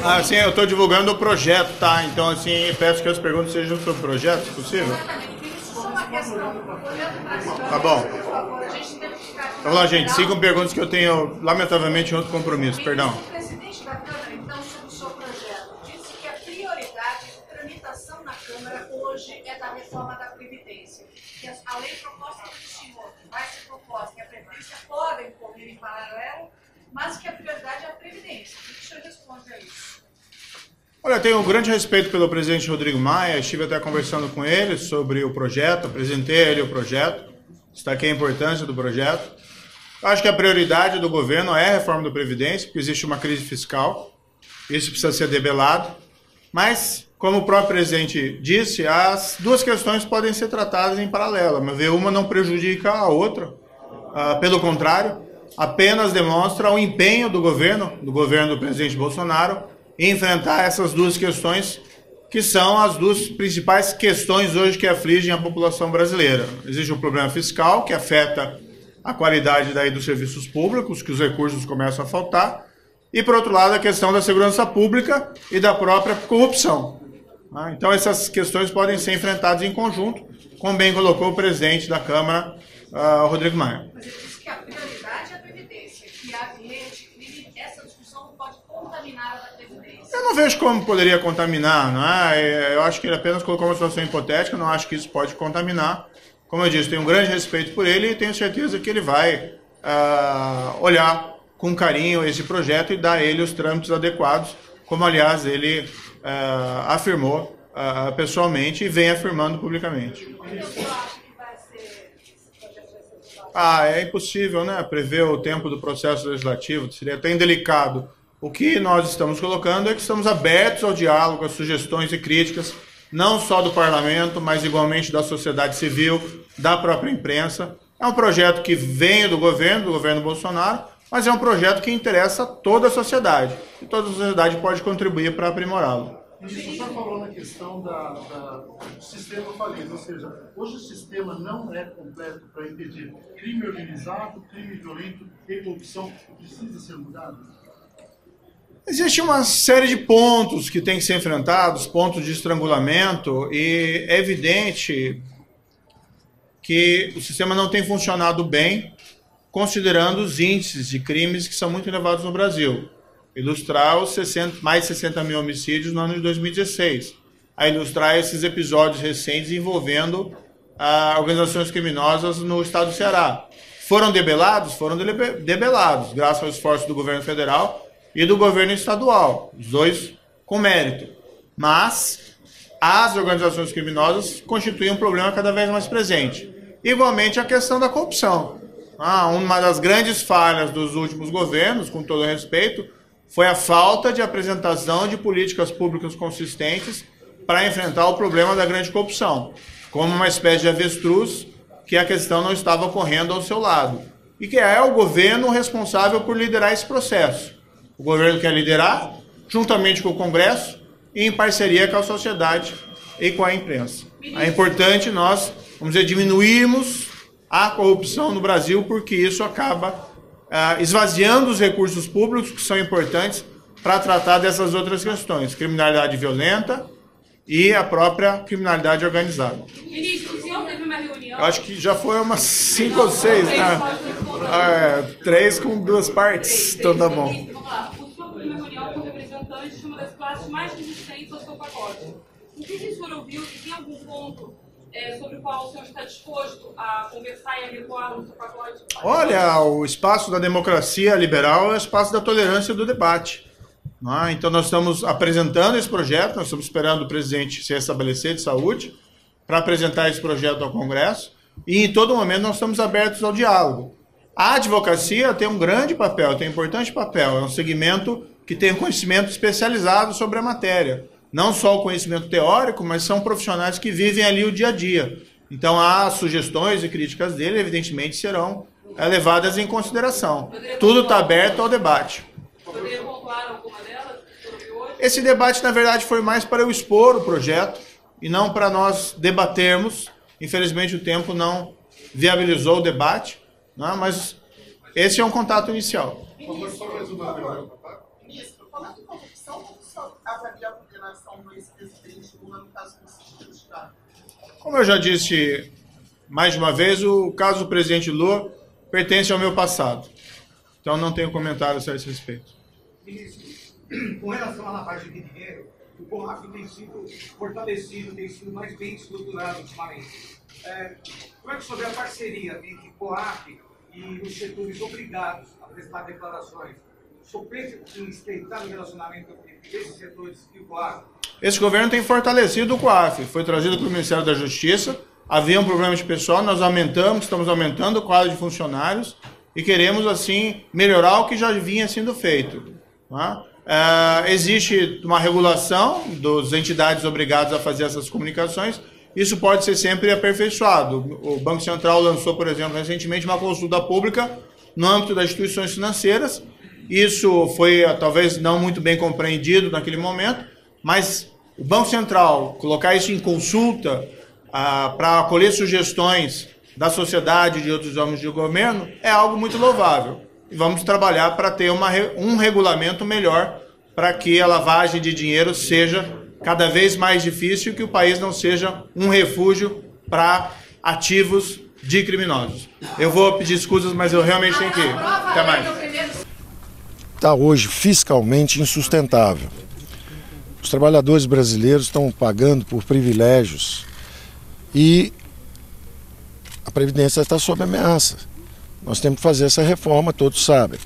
Ah, sim, eu estou divulgando o projeto, tá? Então, assim, peço que as perguntas sejam sobre o projeto, se possível. Tá bom. Vamos lá, gente. Sigam perguntas que eu tenho, lamentavelmente, outro compromisso. Perdão. O presidente da Câmara, então, sobre o seu projeto, disse que a prioridade de tramitação na Câmara hoje é da reforma da Previdência. Que a lei proposta que estimou, que vai ser proposta, que a Previdência podem correr em paralelo, mas que a prioridade é a Previdência. O que o senhor responde a isso? Olha, eu tenho um grande respeito pelo presidente Rodrigo Maia, estive até conversando com ele sobre o projeto, apresentei a ele o projeto, destaquei a importância do projeto. Eu acho que a prioridade do governo é a reforma da Previdência, porque existe uma crise fiscal, isso precisa ser debelado, mas, como o próprio presidente disse, as duas questões podem ser tratadas em paralelo, mas ver uma não prejudica a outra, pelo contrário, apenas demonstra o empenho do governo do presidente Bolsonaro, em enfrentar essas duas questões, que são as duas principais questões hoje que afligem a população brasileira. Existe o problema fiscal, que afeta a qualidade daí dos serviços públicos, que os recursos começam a faltar, e, por outro lado, a questão da segurança pública e da própria corrupção. Então, essas questões podem ser enfrentadas em conjunto, como bem colocou o presidente da Câmara, Rodrigo Maia. Mas ele disse que a prioridade é a Previdência, que a crime, essa discussão não pode contaminar a Previdência. Eu não vejo como poderia contaminar, não é? Eu acho que ele apenas colocou uma situação hipotética, não acho que isso pode contaminar. Como eu disse, tenho um grande respeito por ele e tenho certeza que ele vai olhar com carinho esse projeto e dar a ele os trâmites adequados, como, aliás, ele afirmou pessoalmente e vem afirmando publicamente. É impossível, né, prever o tempo do processo legislativo, seria até indelicado. O que nós estamos colocando é que estamos abertos ao diálogo, às sugestões e críticas, não só do parlamento, mas igualmente da sociedade civil, da própria imprensa. É um projeto que vem do governo Bolsonaro, mas é um projeto que interessa toda a sociedade. E toda a sociedade pode contribuir para aprimorá-lo. Ministro, o senhor falou na questão do sistema falido, ou seja, hoje o sistema não é completo para impedir crime organizado, crime violento e corrupção, precisa ser mudado? Existe uma série de pontos que têm que ser enfrentados, pontos de estrangulamento, e é evidente que o sistema não tem funcionado bem, considerando os índices de crimes que são muito elevados no Brasil. Ilustrar os mais de 60 mil homicídios no ano de 2016. A ilustrar esses episódios recentes envolvendo organizações criminosas no estado do Ceará. Foram debelados? Foram debelados, graças ao esforço do governo federal e do governo estadual, os dois com mérito. Mas as organizações criminosas constituem um problema cada vez mais presente. Igualmente a questão da corrupção. Uma das grandes falhas dos últimos governos, com todo respeito, foi a falta de apresentação de políticas públicas consistentes para enfrentar o problema da grande corrupção, como uma espécie de avestruz que a questão não estava ocorrendo ao seu lado. E que é o governo responsável por liderar esse processo. O governo quer liderar, juntamente com o Congresso, e em parceria com a sociedade e com a imprensa. É importante nós, vamos dizer, diminuirmos a corrupção no Brasil, porque isso acaba esvaziando os recursos públicos que são importantes para tratar dessas outras questões, criminalidade violenta e a própria criminalidade organizada. Ministro, o senhor teve uma reunião... Eu acho que já foi umas 5 ou 6, né? 3 com 2 partes, então tá bom. Vamos lá. O senhor teve uma reunião com representantes de uma das classes mais resistentes ao seu pacote. O que o senhor ouviu? E tem algum ponto sobre o qual o senhor está disposto a conversar e a recuar no seu pacote? Olha, o espaço da democracia liberal é o espaço da tolerância e do debate. Então nós estamos apresentando esse projeto, nós estamos esperando o presidente se restabelecer de saúde para apresentar esse projeto ao Congresso e em todo momento nós estamos abertos ao diálogo. A advocacia tem um grande papel, tem um importante papel, é um segmento que tem conhecimento especializado sobre a matéria. Não só o conhecimento teórico, mas são profissionais que vivem ali o dia a dia. Então, as sugestões e críticas dele, evidentemente, serão levadas em consideração. Tudo está aberto ao debate. Poderia pontuar alguma delas? Esse debate, na verdade, foi mais para eu expor o projeto e não para nós debatermos. Infelizmente, o tempo não viabilizou o debate, mas esse é um contato inicial. Ministro, falando em corrupção, Como eu já disse mais de uma vez, o caso do presidente Lula pertence ao meu passado. Então não tenho comentários a esse respeito. Ministro, com relação à lavagem de dinheiro, o COAF tem sido fortalecido, tem sido mais bem estruturado ultimamente. Como é que sobre a parceria entre o COAF e os setores obrigados a prestar declarações? O senhor pensa em estreitar o relacionamento entre esses setores e o COAF? Esse governo tem fortalecido o COAF. Foi trazido pelo Ministério da Justiça. Havia um problema de pessoal, nós estamos aumentando o quadro de funcionários e queremos, assim, melhorar o que já vinha sendo feito. Tá? Existe uma regulação das entidades obrigadas a fazer essas comunicações. Isso pode ser sempre aperfeiçoado. O Banco Central lançou, por exemplo, recentemente uma consulta pública no âmbito das instituições financeiras. Isso foi talvez não muito bem compreendido naquele momento, mas o Banco Central colocar isso em consulta para acolher sugestões da sociedade e de outros órgãos de governo é algo muito louvável. E vamos trabalhar para ter um regulamento melhor para que a lavagem de dinheiro seja cada vez mais difícil e que o país não seja um refúgio para ativos de criminosos. Eu vou pedir desculpas, mas eu realmente tenho que ir. Até mais. Está hoje fiscalmente insustentável. Os trabalhadores brasileiros estão pagando por privilégios e a Previdência está sob ameaça. Nós temos que fazer essa reforma, todos sabem.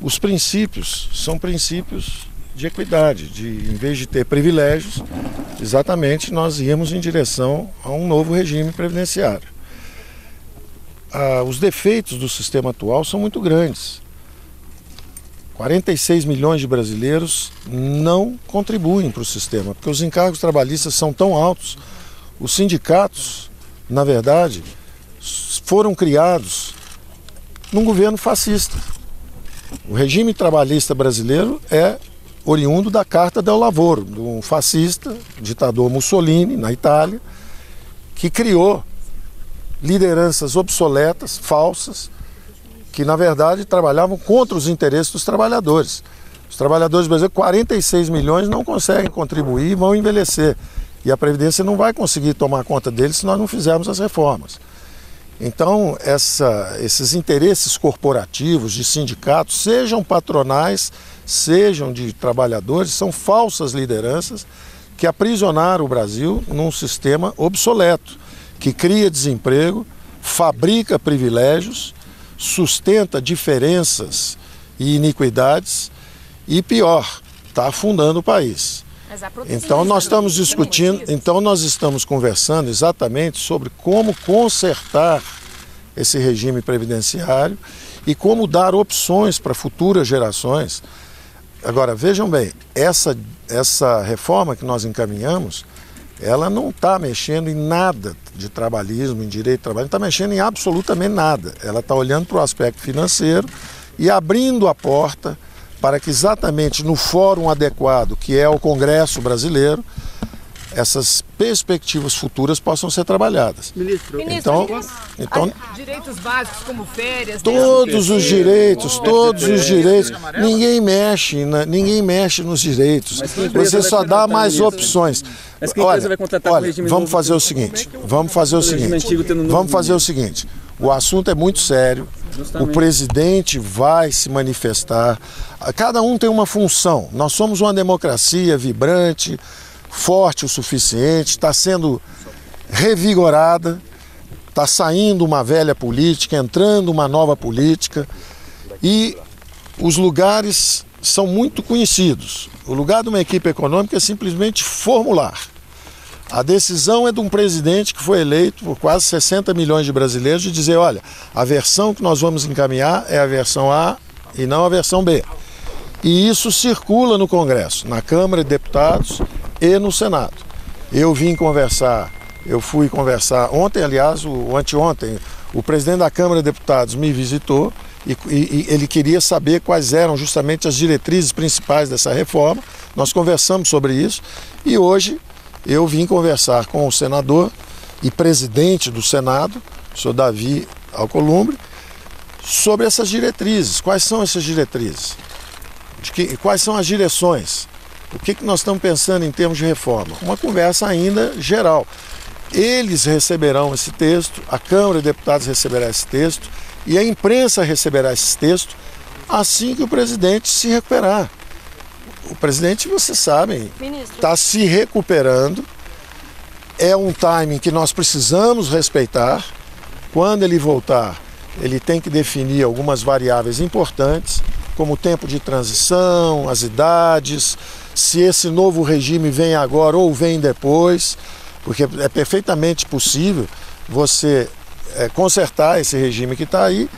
Os princípios são princípios de equidade, em vez de ter privilégios, exatamente nós íamos em direção a um novo regime previdenciário. Os defeitos do sistema atual são muito grandes. 46 milhões de brasileiros não contribuem para o sistema, porque os encargos trabalhistas são tão altos. Os sindicatos, na verdade, foram criados num governo fascista. O regime trabalhista brasileiro é oriundo da Carta del Lavoro, de um fascista, ditador Mussolini, na Itália, que criou lideranças obsoletas, falsas, que na verdade trabalhavam contra os interesses dos trabalhadores. Os trabalhadores brasileiros, 46 milhões, não conseguem contribuir e vão envelhecer. E a Previdência não vai conseguir tomar conta deles se nós não fizermos as reformas. Então, esses interesses corporativos de sindicatos, sejam patronais, sejam de trabalhadores, são falsas lideranças que aprisionaram o Brasil num sistema obsoleto, que cria desemprego, fabrica privilégios, sustenta diferenças e iniquidades e, pior, está afundando o país. Então nós estamos discutindo, então nós estamos conversando exatamente sobre como consertar esse regime previdenciário e como dar opções para futuras gerações. Agora, vejam bem, essa reforma que nós encaminhamos, ela não está mexendo em nada de trabalhismo, em direito de trabalho, não está mexendo em absolutamente nada. Ela está olhando para o aspecto financeiro e abrindo a porta para que exatamente no fórum adequado, que é o Congresso brasileiro, essas perspectivas futuras possam ser trabalhados. Ministro, então direitos básicos como férias, todos os direitos, ninguém mexe nos direitos. Você só dá mais opções. Olha, vamos fazer o seguinte, o assunto é muito sério. O presidente vai se manifestar. Cada um tem uma função. Nós somos uma democracia vibrante, forte o suficiente, está sendo revigorada, está saindo uma velha política, entrando uma nova política e os lugares são muito conhecidos. O lugar de uma equipe econômica é simplesmente formular. A decisão é de um presidente que foi eleito por quase 60 milhões de brasileiros de dizer, olha, a versão que nós vamos encaminhar é a versão A e não a versão B. E isso circula no Congresso, na Câmara de Deputados e no Senado. Eu fui conversar ontem, aliás, anteontem, o presidente da Câmara de Deputados me visitou e ele queria saber quais eram justamente as diretrizes principais dessa reforma. Nós conversamos sobre isso e hoje eu vim conversar com o senador e presidente do Senado, o senhor Davi Alcolumbre, sobre essas diretrizes. Quais são essas diretrizes? Quais são as direções? O que nós estamos pensando em termos de reforma? Uma conversa ainda geral. eles receberão esse texto, a Câmara de Deputados receberá esse texto e a imprensa receberá esse texto assim que o presidente se recuperar. O presidente, vocês sabem, está se recuperando. É um timing que nós precisamos respeitar. Quando ele voltar, ele tem que definir algumas variáveis importantes, como o tempo de transição, as idades, se esse novo regime vem agora ou vem depois, porque é perfeitamente possível você consertar esse regime que está aí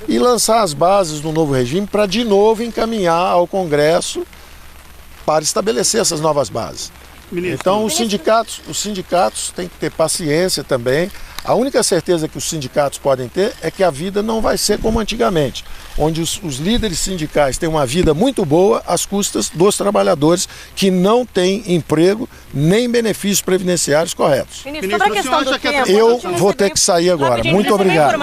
e lançar as bases do novo regime para de novo encaminhar ao Congresso para estabelecer essas novas bases. Então os sindicatos têm que ter paciência também. A única certeza que os sindicatos podem ter é que a vida não vai ser como antigamente, onde os líderes sindicais têm uma vida muito boa às custas dos trabalhadores que não têm emprego nem benefícios previdenciários corretos. Ministro, sobre a questão do tempo, eu vou ter que sair agora. Muito obrigado.